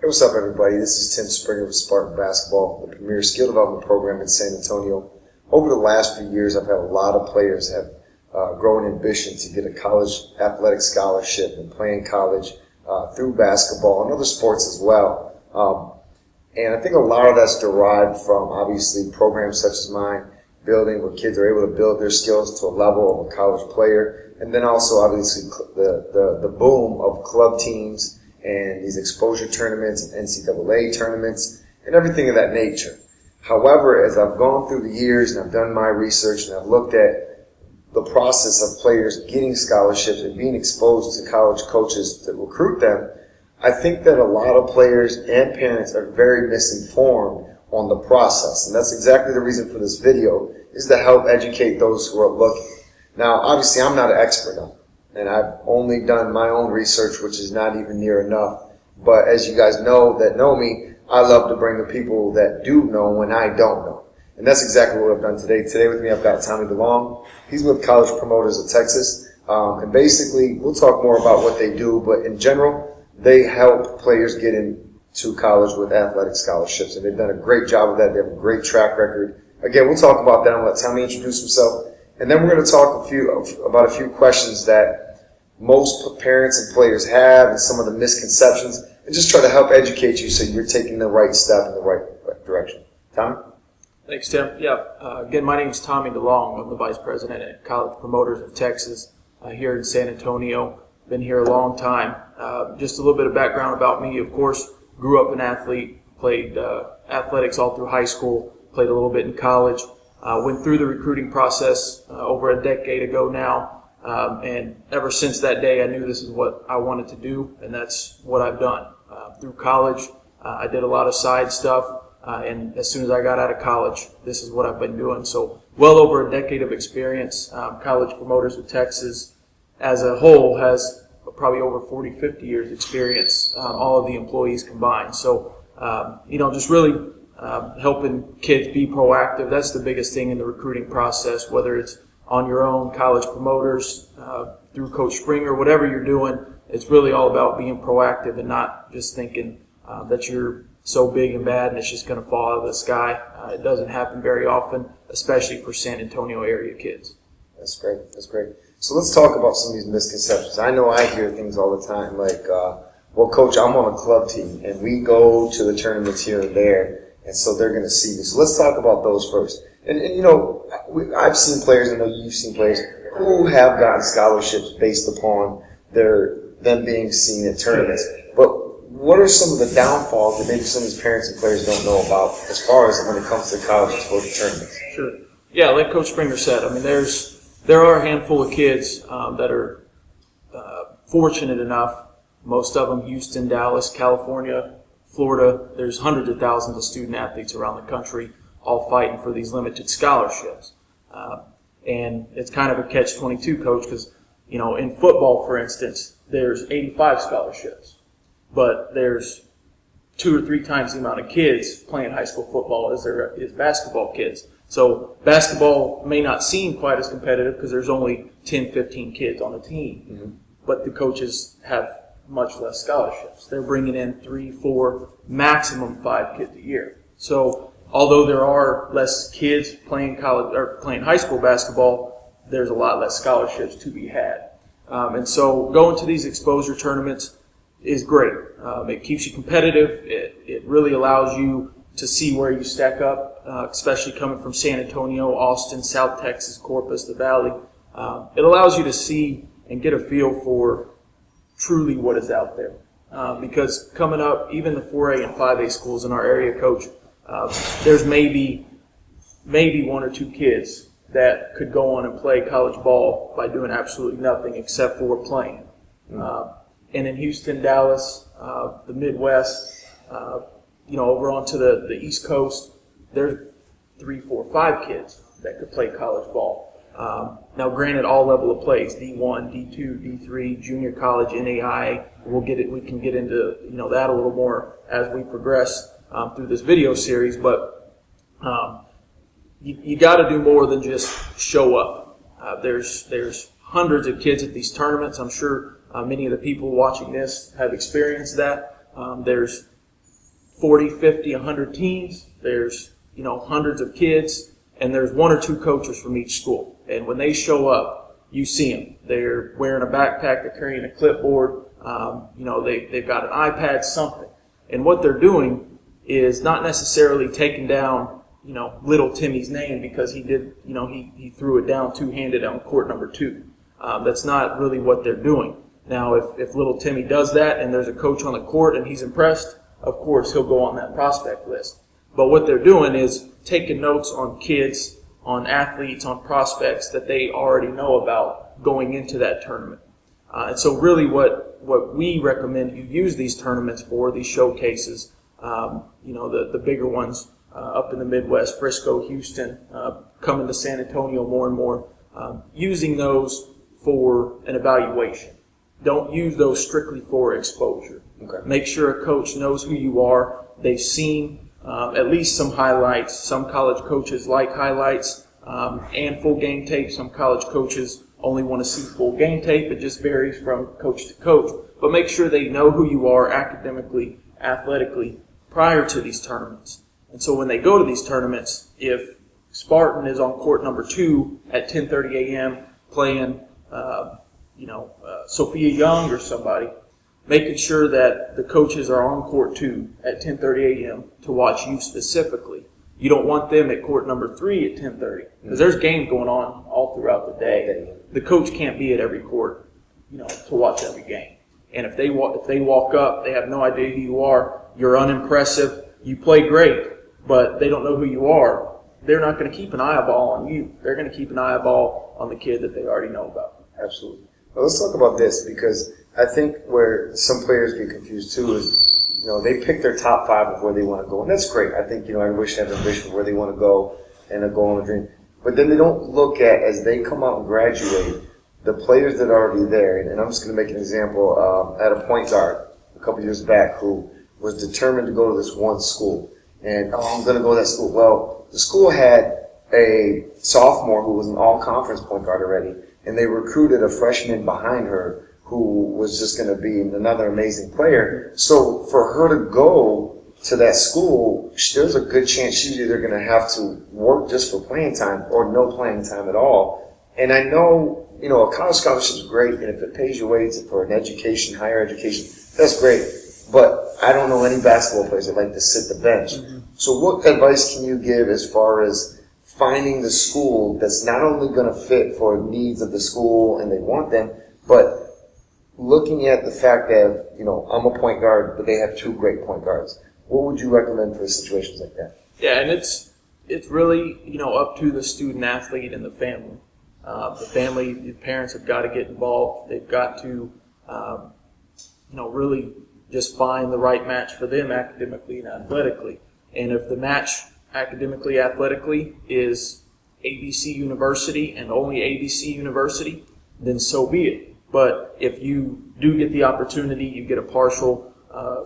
Hey, what's up, everybody? This is Tim Springer with Spartan Basketball, the premier skill development program in San Antonio. Over the last few years, I've had a lot of players have grown ambition to get a college athletic scholarship and play in college through basketball and other sports as well. And I think a lot of that's derived from, obviously, programs such as mine, building where kids are able to build their skills to a level of a college player. And then also, obviously, the boom of club teams and these exposure tournaments and NCAA tournaments and everything of that nature. However, as I've gone through the years and I've done my research and I've looked at the process of players getting scholarships and being exposed to college coaches to recruit them, I think that a lot of players and parents are very misinformed on the process. And that's exactly the reason for this video, is to help educate those who are looking. Now, obviously, I'm not an expert on it. And I've only done my own research, which is not even near enough. But as you guys know that know me, I love to bring the people that do know when I don't know. And that's exactly what I've done today. Today with me, I've got Tommy DeLong. He's with College Promoters of Texas. And basically, we'll talk more about what they do. But in general, they help players get into college with athletic scholarships. And they've done a great job of that. They have a great track record. Again, we'll talk about that. I'll let Tommy introduce himself. And then we're going to talk about a few questions that most parents and players have and some of the misconceptions, and just try to help educate you so you're taking the right step in the right direction. Tommy? Thanks, Tim. Yeah. Again, my name is Tommy DeLong. I'm the Vice President at College Promoters of Texas here in San Antonio. Been here a long time. Just a little bit of background about me. Of course, grew up an athlete, played athletics all through high school, played a little bit in college, went through the recruiting process over a decade ago now. And ever since that day, I knew this is what I wanted to do, and that's what I've done. Through college, I did a lot of side stuff, and as soon as I got out of college, this is what I've been doing. So well over a decade of experience. College Promoters of Texas as a whole has probably over 40, 50 years experience, all of the employees combined. So, just really helping kids be proactive. That's the biggest thing in the recruiting process, whether it's on your own, College Promoters, through Coach Springer, whatever you're doing, it's really all about being proactive and not just thinking that you're so big and bad and it's just going to fall out of the sky. It doesn't happen very often, especially for San Antonio area kids. That's great. That's great. So let's talk about some of these misconceptions. I know I hear things all the time like, well, Coach, I'm on a club team and we go to the tournaments here and there, and so they're going to see me. So let's talk about those first. And I've seen players, I know you've seen players, who have gotten scholarships based upon them being seen at tournaments. But what are some of the downfalls that maybe some of these parents and players don't know about as far as when it comes to college exposure tournaments? Sure. Yeah, like Coach Springer said, I mean, there are a handful of kids that are fortunate enough, most of them Houston, Dallas, California, Florida. There's hundreds of thousands of student athletes around the country all fighting for these limited scholarships. And it's kind of a catch-22, Coach, because, in football, for instance, there's 85 scholarships, but there's 2 or 3 times the amount of kids playing high school football as there is basketball kids. So basketball may not seem quite as competitive because there's only 10, 15 kids on the team, but the coaches have much less scholarships. They're bringing in 3, 4, maximum 5 kids a year. So although there are less kids playing college or playing high school basketball, there's a lot less scholarships to be had. And so going to these exposure tournaments is great. It keeps you competitive. It really allows you to see where you stack up, especially coming from San Antonio, Austin, South Texas, Corpus, the Valley. It allows you to see and get a feel for truly what is out there. Because coming up, even the 4A and 5A schools in our area, Coach, there's maybe 1 or 2 kids that could go on and play college ball by doing absolutely nothing except for playing. And in Houston, Dallas, the Midwest, over onto the East Coast, there's 3, 4, 5 kids that could play college ball. Now, granted, all level of plays, D1, D2, D3, junior college, NAIA. We can get into that a little more as we progress through this video series, but you got to do more than just show up. There's hundreds of kids at these tournaments. I'm sure many of the people watching this have experienced that. There's 40, 50, 100 teams. There's, hundreds of kids, and there's one or two coaches from each school. And when they show up, you see them. They're wearing a backpack, they're carrying a clipboard, they've got an iPad, something. And what they're doing is not necessarily taking down, little Timmy's name because he did, he threw it down two-handed on court number 2. That's not really what they're doing. Now, if little Timmy does that and there's a coach on the court and he's impressed, of course he'll go on that prospect list. But what they're doing is taking notes on kids, on athletes, on prospects that they already know about going into that tournament. And so really what we recommend you use these tournaments for, these showcases, the bigger ones up in the Midwest, Frisco, Houston, coming to San Antonio more and more, using those for an evaluation. Don't use those strictly for exposure. Okay. Make sure a coach knows who you are. They've seen at least some highlights. Some college coaches like highlights and full game tape. Some college coaches only want to see full game tape. It just varies from coach to coach. But make sure they know who you are academically, athletically, prior to these tournaments. And so when they go to these tournaments, if Spartan is on court number 2 at 10:30 a.m. playing, Sophia Young or somebody, making sure that the coaches are on court 2 at 10:30 a.m. to watch you specifically. You don't want them at court number 3 at 10:30 because there's games going on all throughout the day. The coach can't be at every court, to watch every game. And if they walk up, they have no idea who you are. You're unimpressive. You play great, but they don't know who you are. They're not going to keep an eyeball on you. They're going to keep an eyeball on the kid that they already know about. Absolutely. Well, let's talk about this because I think where some players get confused too is, they pick their top 5 of where they want to go. And that's great. I think, everybody should have a vision of where they want to go and a goal and a dream. But then they don't look at, as they come out and graduate, the players that are already there. And I'm just going to make an example. I had a point guard a couple years back who was determined to go to this one school. And, I'm going to go to that school. Well, the school had a sophomore who was an all-conference point guard already. And they recruited a freshman behind her who was just going to be another amazing player. So for her to go to that school, there's a good chance she's either going to have to work just for playing time or no playing time at all. And I know, a college scholarship is great, and if it pays your way for an education, higher education, that's great. But I don't know any basketball players that like to sit the bench. Mm-hmm. So what advice can you give as far as finding the school that's not only going to fit for needs of the school and they want them, but looking at the fact that, I'm a point guard, but they have 2 great point guards. What would you recommend for situations like that? Yeah, and it's really, up to the student athlete and the family. The parents have got to get involved. They've got to, really just find the right match for them academically and athletically. And if the match academically, athletically is ABC University and only ABC University, then so be it. But if you do get the opportunity, you get a partial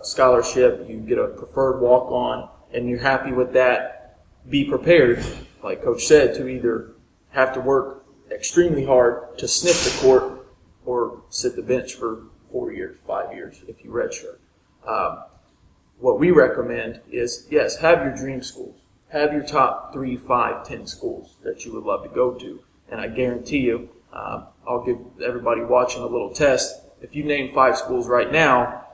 scholarship, you get a preferred walk-on, and you're happy with that, be prepared, like Coach said, to either have to work extremely hard to sniff the court or sit the bench for 4 years, 5 years if you redshirt. What we recommend is, yes, have your dream schools. Have your top 3, 5, 10 schools that you would love to go to. And I guarantee you, I'll give everybody watching a little test. If you name 5 schools right now,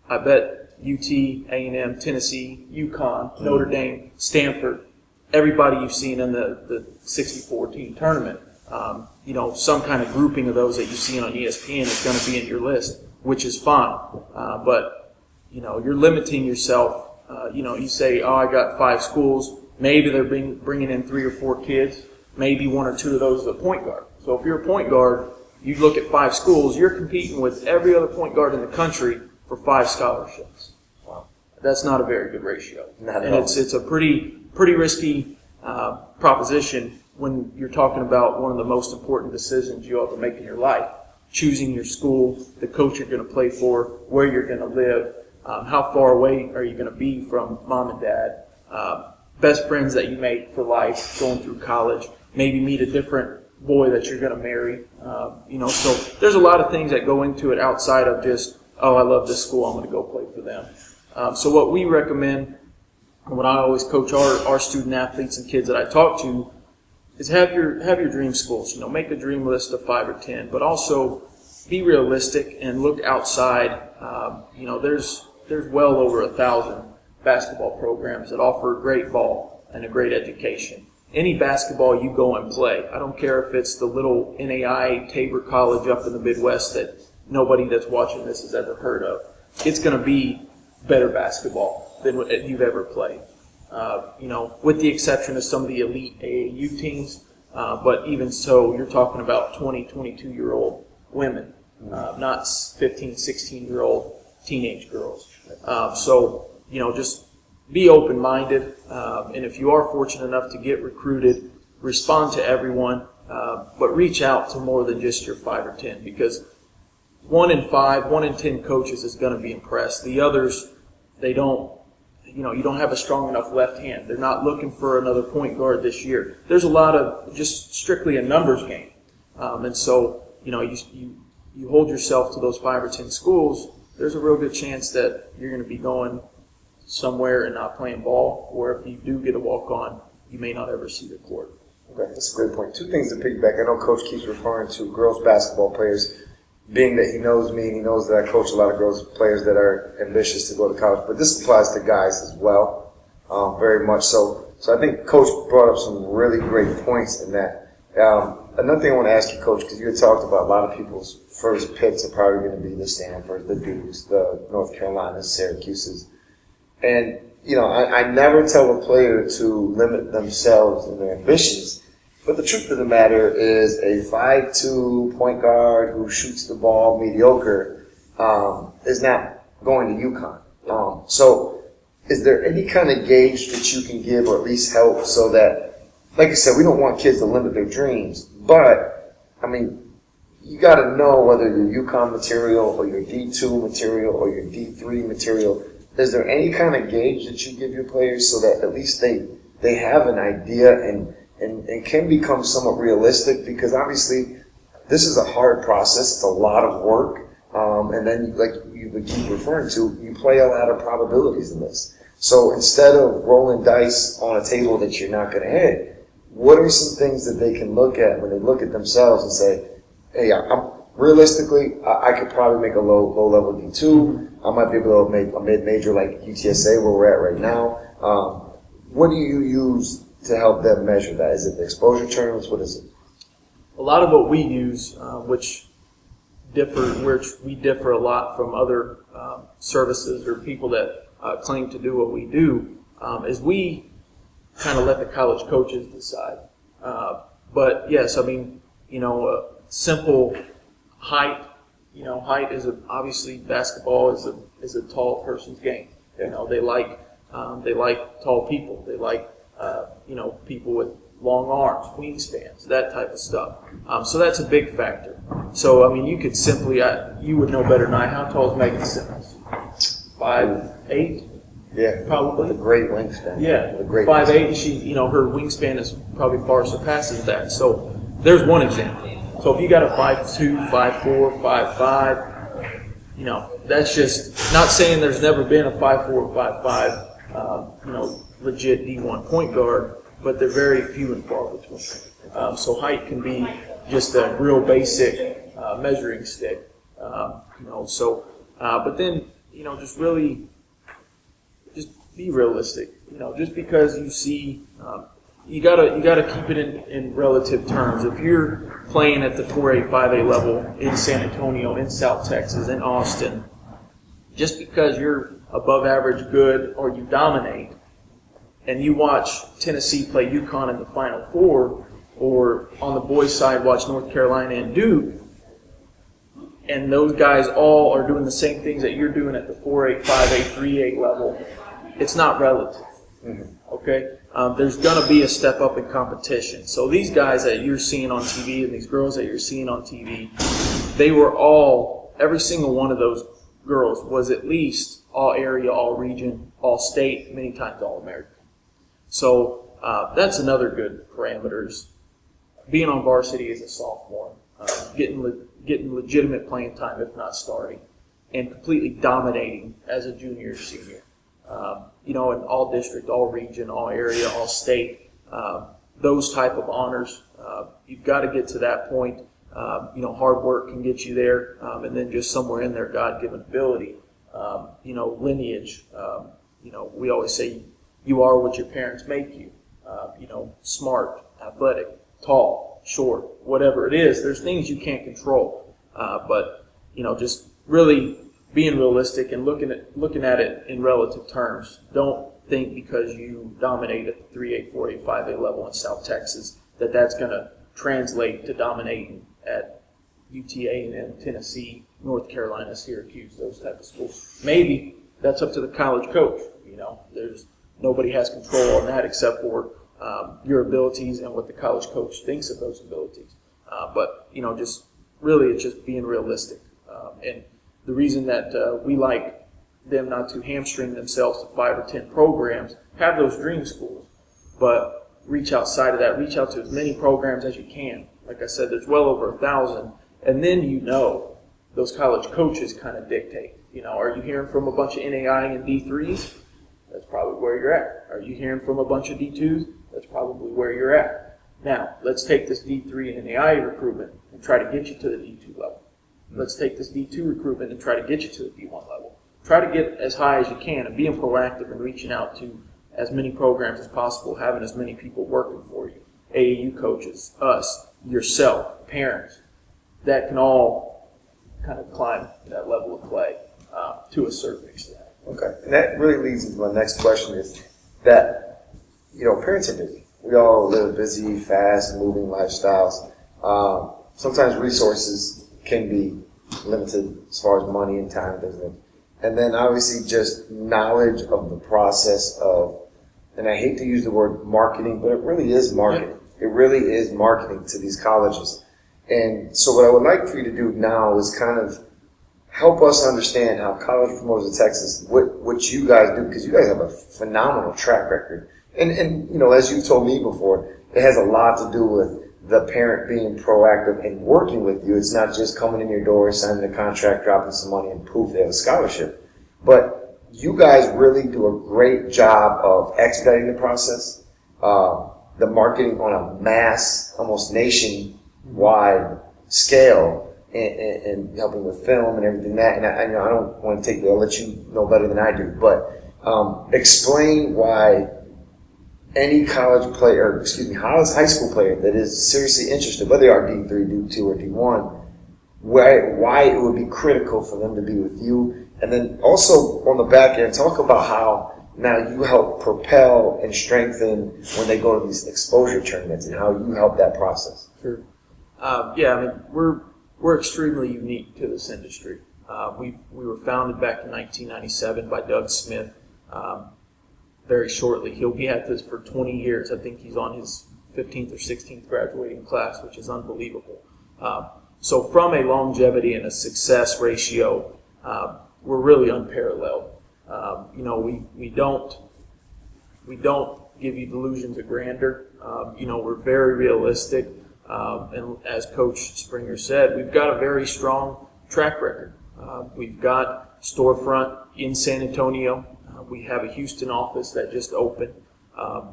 I bet UT, A&M, Tennessee, UConn, Notre Dame, Stanford, everybody you've seen in the 64-team tournament, some kind of grouping of those that you've seen on ESPN is going to be in your list, which is fine. But you're limiting yourself. You say, I got 5 schools. Maybe they're bringing in 3 or 4 kids. Maybe 1 or 2 of those is a point guard. So if you're a point guard, you look at 5 schools, you're competing with every other point guard in the country for 5 scholarships. Wow. That's not a very good ratio. And it's a pretty risky proposition when you're talking about one of the most important decisions you ought to make in your life. Choosing your school, the coach you're going to play for, where you're going to live, how far away are you going to be from mom and dad, best friends that you make for life going through college, maybe meet a different boy that you're going to marry. So there's a lot of things that go into it outside of just, I love this school, I'm going to go play for them. So what we recommend, and what I always coach our student athletes and kids that I talk to, is have your dream schools. Make a dream list of 5 or 10, but also be realistic and look outside. There's well over 1,000 basketball programs that offer a great ball and a great education. Any basketball you go and play, I don't care if it's the little NAI Tabor College up in the Midwest that nobody that's watching this has ever heard of. It's going to be better basketball than what you've ever played. With the exception of some of the elite AAU teams, but even so, you're talking about 20, 22-year-old women, not 15, 16-year-old teenage girls. Just be open-minded, and if you are fortunate enough to get recruited, respond to everyone, but reach out to more than just your 5 or 10, because 1 in 5, 1 in 10 coaches is going to be impressed. The others, they don't. You don't have a strong enough left hand. They're not looking for another point guard this year. There's a lot of just strictly a numbers game. And so, you hold yourself to those 5 or 10 schools, there's a real good chance that you're going to be going somewhere and not playing ball, or if you do get a walk-on, you may not ever see the court. Okay, that's a great point. 2 things to piggyback. I know Coach keeps referring to girls basketball players, being that he knows me and he knows that I coach a lot of girls players that are ambitious to go to college. But this applies to guys as well, very much so. So I think Coach brought up some really great points in that. Another thing I want to ask you, Coach, because you had talked about a lot of people's first picks are probably going to be the Stanfords, the Dukes, the North Carolinas, Syracuses. And, I never tell a player to limit themselves in their ambitions. But the truth of the matter is a 5'2" point guard who shoots the ball mediocre is not going to UConn. So is there any kind of gauge that you can give or at least help so that, like I said, we don't want kids to limit their dreams, but, you got to know whether your UConn material or your D2 material or your D3 material, is there any kind of gauge that you give your players so that at least they have an idea and can become somewhat realistic, because obviously this is a hard process. It's a lot of work. And then, like you would keep referring to, you play a lot of probabilities in this. So instead of rolling dice on a table that you're not going to hit, what are some things that they can look at when they look at themselves and say, hey, realistically, I could probably make a low-level D2. I might be able to make a mid-major like UTSA where we're at right now. What do you use to help them measure that? Is it the exposure tournaments? What is it? A lot of what we use, which we differ a lot from other services or people that claim to do what we do, is we kind of let the college coaches decide. But yes, simple height. Height is obviously basketball is a tall person's game. They like tall people. They like people with long arms, wingspans, that type of stuff. So that's a big factor. So, you could simply, you would know better than I, how tall is Megan Simmons? 5'8"? Yeah. Probably. With a great wingspan. Yeah. With a great 5'8", she, her wingspan is probably far surpasses that. So there's one example. So if you got a 5'2", 5'4", 5'5", that's just, not saying there's never been a 5'4", 5'5", legit D1 point guard, but they're very few and far between. So height can be just a real basic measuring stick. But then, just really, just be realistic. Just because you see, you gotta keep it in relative terms. If you're playing at the 4A, 5A level in San Antonio, in South Texas, in Austin, just because you're above average good or you dominate, and you watch Tennessee play UConn in the Final Four, or on the boys' side watch North Carolina and Duke, and those guys all are doing the same things that you're doing at the 4A, 5A, 3A level, it's not relative. Okay? There's going to be a step up in competition. So these guys that you're seeing on TV and these girls that you're seeing on TV, they were all, every single one of those girls was at least all area, all region, all state, many times all American. So that's another good parameters. Being on varsity as a sophomore, getting legitimate playing time, if not starting. and completely dominating as a junior or senior. In all district, all region, all area, all state, those type of honors, you've got to get to that point. Hard work can get you there, and then just somewhere in there, God-given ability, lineage. We always say you are what your parents make you. Smart, athletic, tall, short, whatever it is. There's things you can't control, but just really being realistic and looking at it in relative terms. Don't think because you dominate at the 3A, 4A, 5A level in South Texas that's going to translate to dominating at UTA and Tennessee, North Carolina, Syracuse, those type of schools. Maybe that's up to the college coach. There's nobody has control on that except for your abilities and what the college coach thinks of those abilities. But just really, it's just being realistic. And the reason that we like them not to hamstring themselves to 5 or 10 programs, have those dream schools, but reach outside of that. Reach out to as many programs as you can. Like I said, there's well over 1,000, and then those college coaches kind of dictate. Are you hearing from a bunch of NAI and D3s? That's probably where you're at. Are you hearing from a bunch of D2s? That's probably where you're at. Now, let's take this D3 and NAI recruitment and try to get you to the D2 level. Let's take this D2 recruitment and try to get you to the D1 level. Try to get as high as you can and being proactive and reaching out to as many programs as possible, having as many people working for you. AAU coaches, us, yourself, parents, that can all kind of climb that level of play to a certain extent. Okay, and that really leads into my next question is that, parents are busy. We all live busy, fast-moving lifestyles. Sometimes resources can be limited as far as money and time and things. And then obviously just knowledge of the process of, and I hate to use the word marketing, but it really is marketing. It really is marketing to these colleges. And so what I would like for you to do now is kind of help us understand how College Promoters of Texas, what you guys do, because you guys have a phenomenal track record. And as you've told me before, it has a lot to do with the parent being proactive and working with you. It's not just coming in your door, signing a contract, dropping some money, and poof, they have a scholarship. But you guys really do a great job of expediting the process, the marketing on a mass, almost nationwide scale, and helping with film and everything that. And I don't want to I'll let you know better than I do, but explain why any college player, high school player that is seriously interested, whether they are D3, D2, or D1, why it would be critical for them to be with you. And then also on the back end, talk about how now you help propel and strengthen when they go to these exposure tournaments and how you help that process. Sure. We're extremely unique to this industry. We were founded back in 1997 by Doug Smith. Very shortly, he'll be at this for 20 years. I think he's on his 15th or 16th graduating class, which is unbelievable. So from a longevity and a success ratio, we're really unparalleled. We don't give you delusions of grandeur. We're very realistic. And as Coach Springer said, we've got a very strong track record. We've got storefront in San Antonio. We have a Houston office that just opened.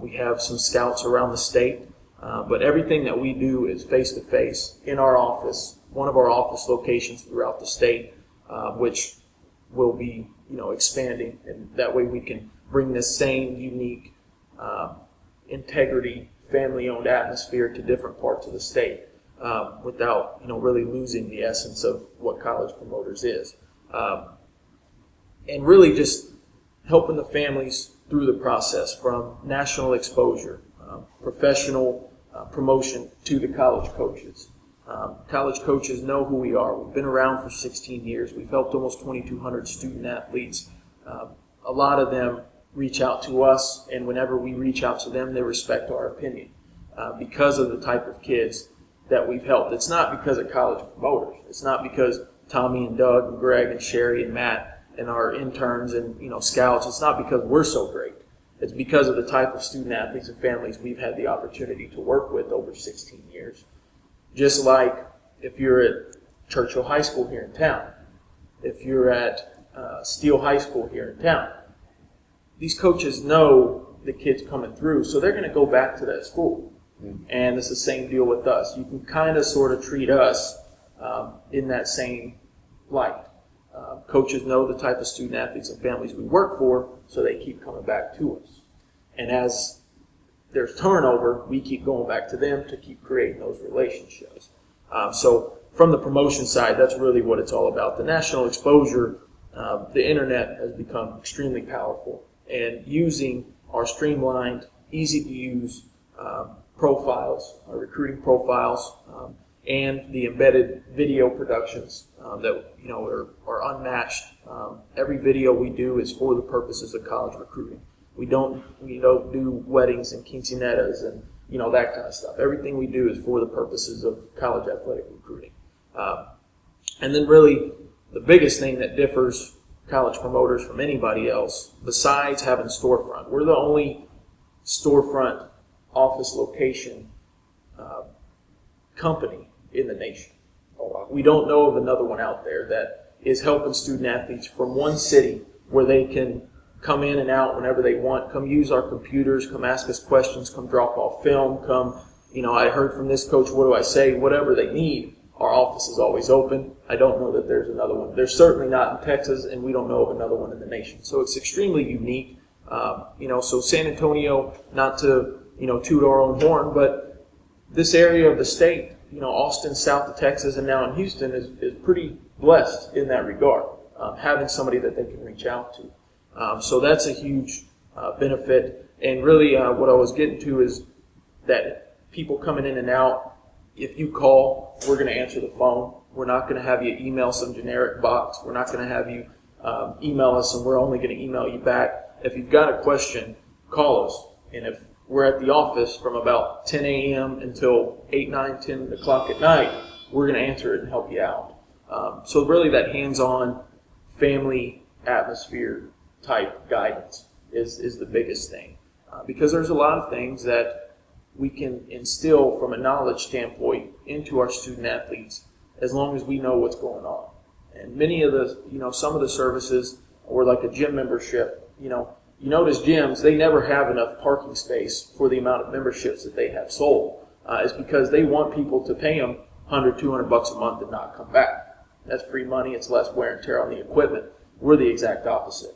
We have some scouts around the state. But everything that we do is face-to-face in our office, one of our office locations throughout the state, which will be expanding. And that way we can bring this same unique integrity, family-owned atmosphere to different parts of the state without really losing the essence of what College Promoters is. And really just helping the families through the process from national exposure, professional promotion to the college coaches. College coaches know who we are. We've been around for 16 years. We've helped almost 2,200 student athletes. A lot of them reach out to us, and whenever we reach out to them, they respect our opinion because of the type of kids that we've helped. It's not because of College Promoters. It's not because Tommy and Doug and Greg and Sherry and Matt and our interns and scouts. It's not because we're so great. It's because of the type of student athletes and families we've had the opportunity to work with over 16 years. Just like if you're at Churchill High School here in town, if you're at Steele High School here in town, these coaches know the kids coming through, so they're going to go back to that school. And it's the same deal with us. You can kind of sort of treat us in that same light. Coaches know the type of student athletes and families we work for, so they keep coming back to us. And as there's turnover, we keep going back to them to keep creating those relationships. So from the promotion side, that's really what it's all about. The national exposure, the internet has become extremely powerful. And using our streamlined, easy-to-use profiles, our recruiting profiles, and the embedded video productions that are unmatched. Every video we do is for the purposes of college recruiting. We don't do weddings and quinceaneras and that kind of stuff. Everything we do is for the purposes of college athletic recruiting. And then really the biggest thing that differs college promoters from anybody else, besides having storefront, we're the only storefront office location company in the nation. We don't know of another one out there that is helping student athletes from one city where they can come in and out whenever they want, come use our computers, come ask us questions, come drop off film, come, I heard from this coach, what do I say, whatever they need. Our office is always open. I don't know that there's another one. There's certainly not in Texas, and we don't know of another one in the nation. So it's extremely unique. So San Antonio, not to, toot our own horn, but this area of the state, Austin, south of Texas, and now in Houston is pretty blessed in that regard, having somebody that they can reach out to. So that's a huge benefit. And really what I was getting to is that people coming in and out, if you call, we're going to answer the phone. We're not going to have you email some generic box. We're not going to have you email us, and we're only going to email you back. If you've got a question, call us. And if we're at the office from about 10 a.m. until 8, 9, 10 o'clock at night, we're going to answer it and help you out. So really that hands-on family atmosphere type guidance is the biggest thing. Because there's a lot of things that we can instill from a knowledge standpoint into our student athletes as long as we know what's going on. And many of the, some of the services, or like a gym membership, you notice gyms, they never have enough parking space for the amount of memberships that they have sold. It's because they want people to pay them $100, $200 a month and not come back. That's free money. It's less wear and tear on the equipment. We're the exact opposite.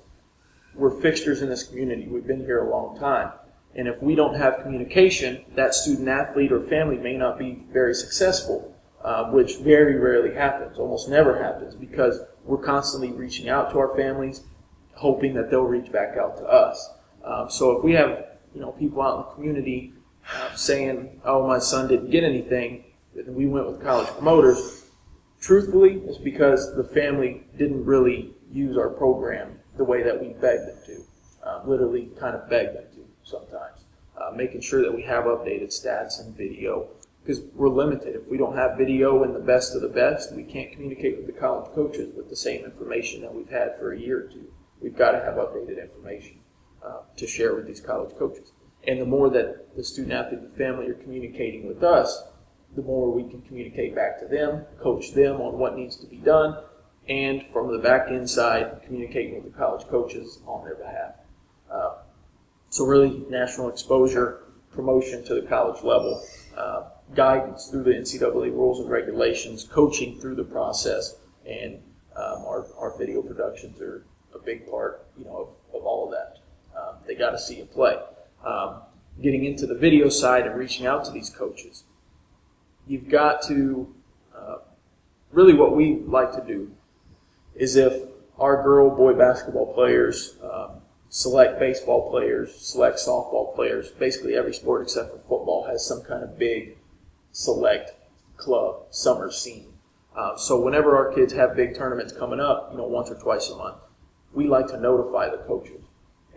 We're fixtures in this community. We've been here a long time. And if we don't have communication, that student athlete or family may not be very successful, which very rarely happens, almost never happens, because we're constantly reaching out to our families, hoping that they'll reach back out to us. So if we have people out in the community saying, "Oh, my son didn't get anything," and we went with college promoters, truthfully, it's because the family didn't really use our program the way that we begged them to. Literally kind of begged them to sometimes. Making sure that we have updated stats and video, because we're limited. If we don't have video and the best of the best, we can't communicate with the college coaches with the same information that we've had for a year or two. We've got to have updated information to share with these college coaches. And the more that the student athlete and the family are communicating with us, the more we can communicate back to them, coach them on what needs to be done, and from the back end side, communicating with the college coaches on their behalf. So really, national exposure, promotion to the college level, guidance through the NCAA rules and regulations, coaching through the process, and our video productions are a big part, of all of that. They got to see you play. Getting into the video side and reaching out to these coaches, you've got to really what we like to do is if our girl, boy basketball players, select baseball players, select softball players, basically every sport except for football has some kind of big select club summer scene. So whenever our kids have big tournaments coming up, once or twice a month, we like to notify the coaches.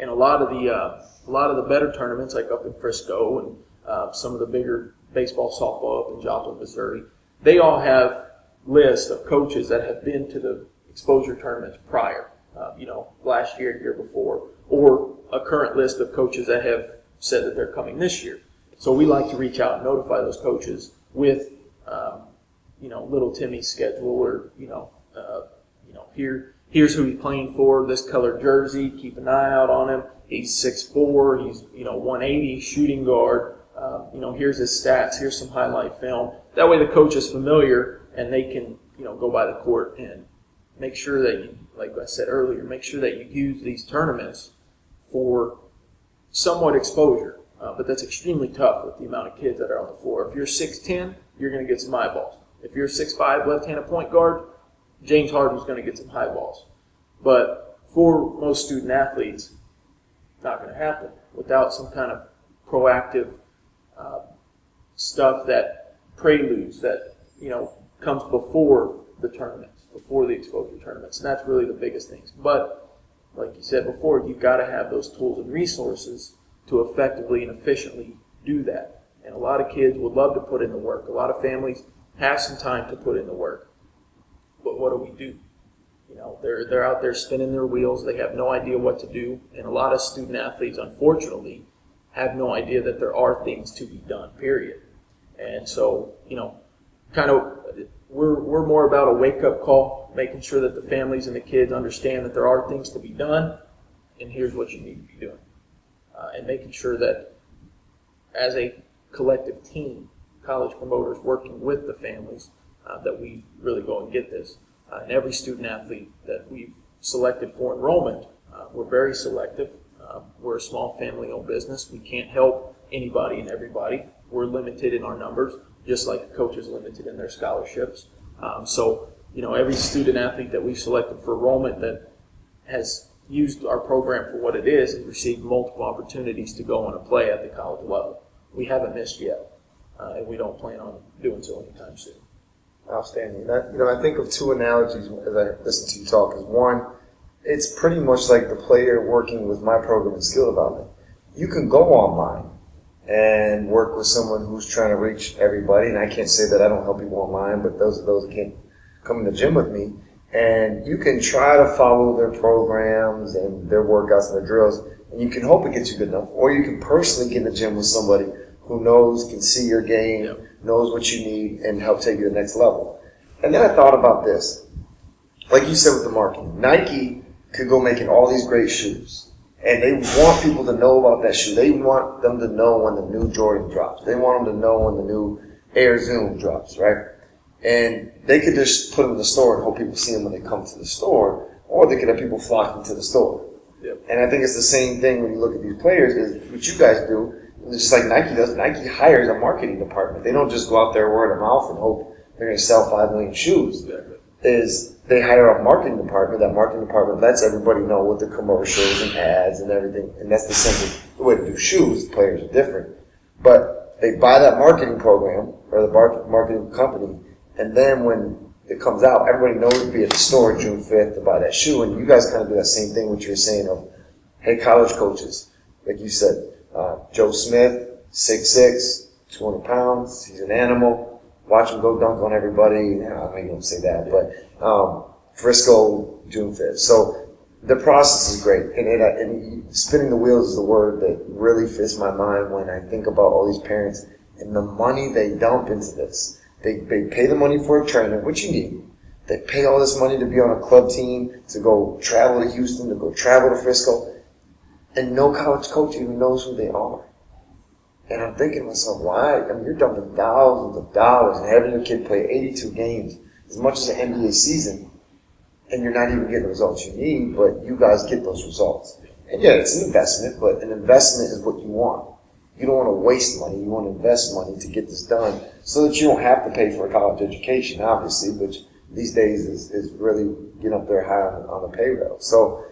And a lot of the better tournaments, like up in Frisco and some of the bigger baseball, softball up in Joplin, Missouri, they all have lists of coaches that have been to the exposure tournaments prior, last year, year before, or a current list of coaches that have said that they're coming this year. So we like to reach out and notify those coaches with, little Timmy's schedule or, Here's who he's playing for, this color jersey, keep an eye out on him. He's 6'4", he's 180, shooting guard. Here's his stats, here's some highlight film. That way the coach is familiar and they can go by the court and make sure that you, like I said earlier, make sure that you use these tournaments for somewhat exposure. But that's extremely tough with the amount of kids that are on the floor. If you're 6'10", you're going to get some eyeballs. If you're 6'5", left-handed point guard, James Harden's going to get some high balls. But for most student athletes, it's not going to happen without some kind of proactive stuff that preludes, that comes before the tournaments, before the exposure tournaments. And that's really the biggest things. But like you said before, you've got to have those tools and resources to effectively and efficiently do that. And a lot of kids would love to put in the work. A lot of families have some time to put in the work. But what do? They're out there spinning their wheels. They have no idea what to do. And a lot of student athletes, unfortunately, have no idea that there are things to be done, period. And so, we're more about a wake-up call, making sure that the families and the kids understand that there are things to be done, and here's what you need to be doing. And making sure that as a collective team, college promoters working with the families, that we really go and get this. And every student athlete that we've selected for enrollment, we're very selective. We're a small family-owned business. We can't help anybody and everybody. We're limited in our numbers, just like a coach is limited in their scholarships. So every student athlete that we've selected for enrollment that has used our program for what it is has received multiple opportunities to go on and play at the college level. We haven't missed yet, and we don't plan on doing so anytime soon. Outstanding. I think of two analogies as I listen to you talk. Is one, it's pretty much like the player working with my program in skill development. You can go online and work with someone who's trying to reach everybody, and I can't say that I don't help people online, but those are those that can't come in the gym with me. And you can try to follow their programs and their workouts and their drills, and you can hope it gets you good enough. Or you can personally get in the gym with somebody who knows, can see your game, Yep. knows what you need, and help take you to the next level. And then I thought about this. Like you said with the marketing, Nike could go making all these great shoes, and they want people to know about that shoe. They want them to know when the new Jordan drops. They want them to know when the new Air Zoom drops, right? And they could just put them in the store and hope people see them when they come to the store, or they could have people flocking to the store. Yep. And I think it's the same thing when you look at these players, is what you guys do, just like Nike does. Nike hires a marketing department. They don't just go out there word of mouth and hope they're going to sell 5 million shoes. Exactly. They hire a marketing department. That marketing department lets everybody know what the commercials and ads and everything. And that's the sense of the way to do shoes. The players are different. But they buy that marketing program or the marketing company, and then when it comes out, everybody knows to be at the store June 5th to buy that shoe. And you guys kind of do that same thing, what you're saying of, hey, college coaches, like you said, Joe Smith, 6'6", 200 pounds, he's an animal. Watch him go dunk on everybody. I know you don't say that, but Frisco, June 5th. So the process is great. And spinning the wheels is the word that really fits my mind when I think about all these parents and the money they dump into this. They pay the money for a trainer, which you need. They pay all this money to be on a club team, to go travel to Houston, to go travel to Frisco. And no college coach even knows who they are. And I'm thinking to myself, why? I mean, you're dumping thousands of dollars and having your kid play 82 games, as much as an NBA season, and you're not even getting the results you need, but you guys get those results. And yeah, it's an investment, but an investment is what you want. You don't want to waste money. You want to invest money to get this done so that you don't have to pay for a college education, obviously, which these days is really getting up there high on the pay rail. So,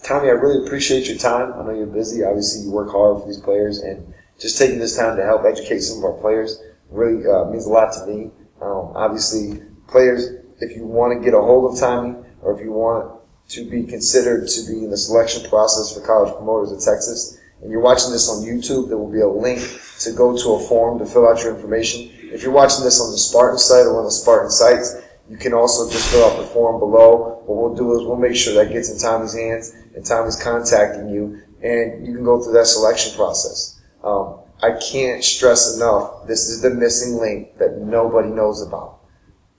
Tommy, I really appreciate your time. I know you're busy. Obviously, you work hard for these players, and just taking this time to help educate some of our players really means a lot to me. Obviously, players, if you want to get a hold of Tommy, or if you want to be considered to be in the selection process for college promoters of Texas, and you're watching this on YouTube, there will be a link to go to a form to fill out your information. If you're watching this on the Spartan site or one of the Spartan sites, you can also just fill out the form below. What we'll do is we'll make sure that gets in Tommy's hands, and Tommy's contacting you, and you can go through that selection process. I can't stress enough, this is the missing link that nobody knows about.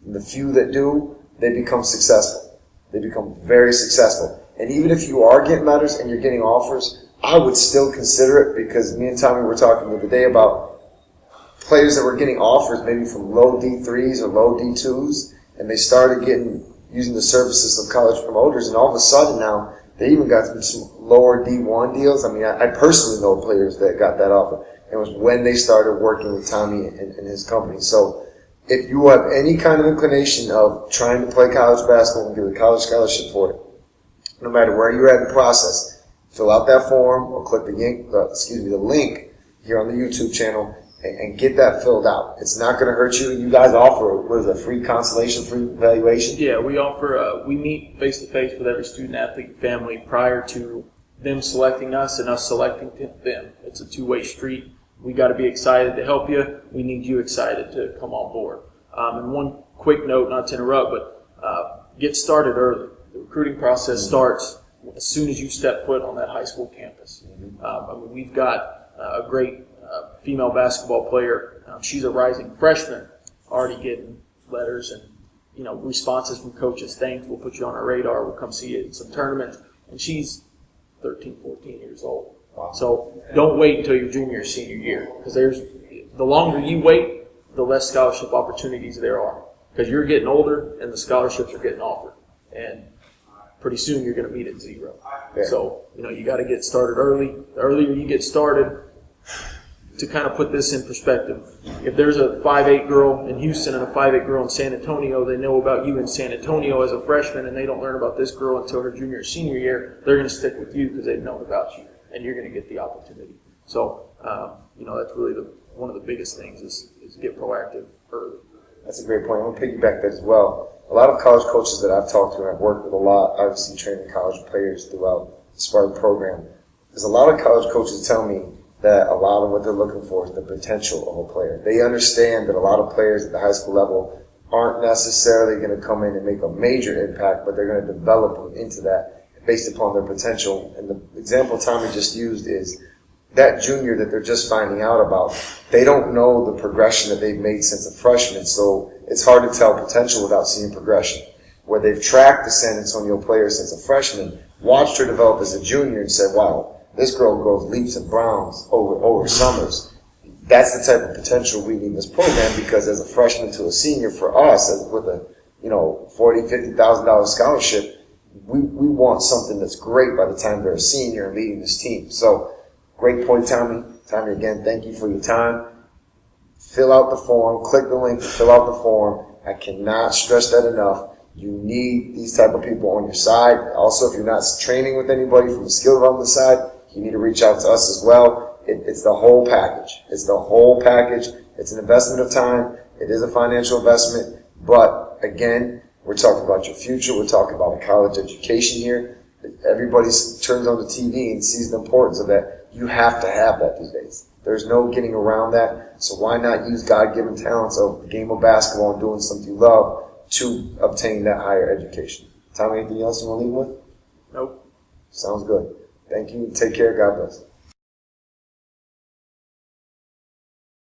And the few that do, they become successful. They become very successful. And even if you are getting letters and you're getting offers, I would still consider it, because me and Tommy were talking the other day about players that were getting offers maybe from low D3s or low D2s, and they started using the services of college promoters, and all of a sudden now they even got some lower D1 deals. I mean, I personally know players that got that offer. It was when they started working with Tommy and his company. So if you have any kind of inclination of trying to play college basketball and get a college scholarship for it, no matter where you're at in the process, fill out that form or click the link here on the YouTube channel and get that filled out. It's not going to hurt you. You guys offer, what is it, free consolation, free evaluation? Yeah, we offer, we meet face-to-face with every student, athlete, and family prior to them selecting us and us selecting them. It's a two-way street. We got to be excited to help you. We need you excited to come on board. And one quick note, not to interrupt, but get started early. The recruiting process starts as soon as you step foot on that high school campus. I mean, we've got a great female basketball player. She's a rising freshman, already getting letters and responses from coaches. Thanks, we'll put you on our radar. We'll come see you in some tournaments. And she's 13, 14 years old. Wow. So don't wait until your junior or senior year, because the longer you wait, the less scholarship opportunities there are, because you're getting older and the scholarships are getting offered, and pretty soon you're going to meet at zero. Yeah. So you got to get started early. The earlier you get started, to kind of put this in perspective, if there's a 5'8" girl in Houston and a 5'8" girl in San Antonio, they know about you in San Antonio as a freshman, and they don't learn about this girl until her junior or senior year. They're going to stick with you because they've known about you, and you're going to get the opportunity. So, that's really one of the biggest things is get proactive early. That's a great point. I'm going to piggyback that as well. A lot of college coaches that I've talked to and I've worked with a lot, obviously training college players throughout the Spartan program, there's a lot of college coaches tell me that a lot of what they're looking for is the potential of a player. They understand that a lot of players at the high school level aren't necessarily going to come in and make a major impact, but they're going to develop them into that based upon their potential. And the example Tommy just used is that junior that they're just finding out about, they don't know the progression that they've made since a freshman, so it's hard to tell potential without seeing progression. Where they've tracked the San Antonio player since a freshman, watched her develop as a junior and said, wow, this girl goes leaps and bounds over summers. That's the type of potential we need in this program, because as a freshman to a senior, for us, with a $40,000, $50,000 scholarship, we want something that's great by the time they're a senior and leading this team. So, great point, Tommy. Tommy, again, thank you for your time. Fill out the form. Click the link to fill out the form. I cannot stress that enough. You need these type of people on your side. Also, if you're not training with anybody from the skill development side, you need to reach out to us as well. It's the whole package. It's the whole package. It's an investment of time. It is a financial investment. But, again, we're talking about your future. We're talking about a college education here. Everybody turns on the TV and sees the importance of that. You have to have that these days. There's no getting around that. So why not use God-given talents of the game of basketball and doing something you love to obtain that higher education? Tommy, anything else you want to leave with? Nope. Sounds good. Thank you. Take care. God bless.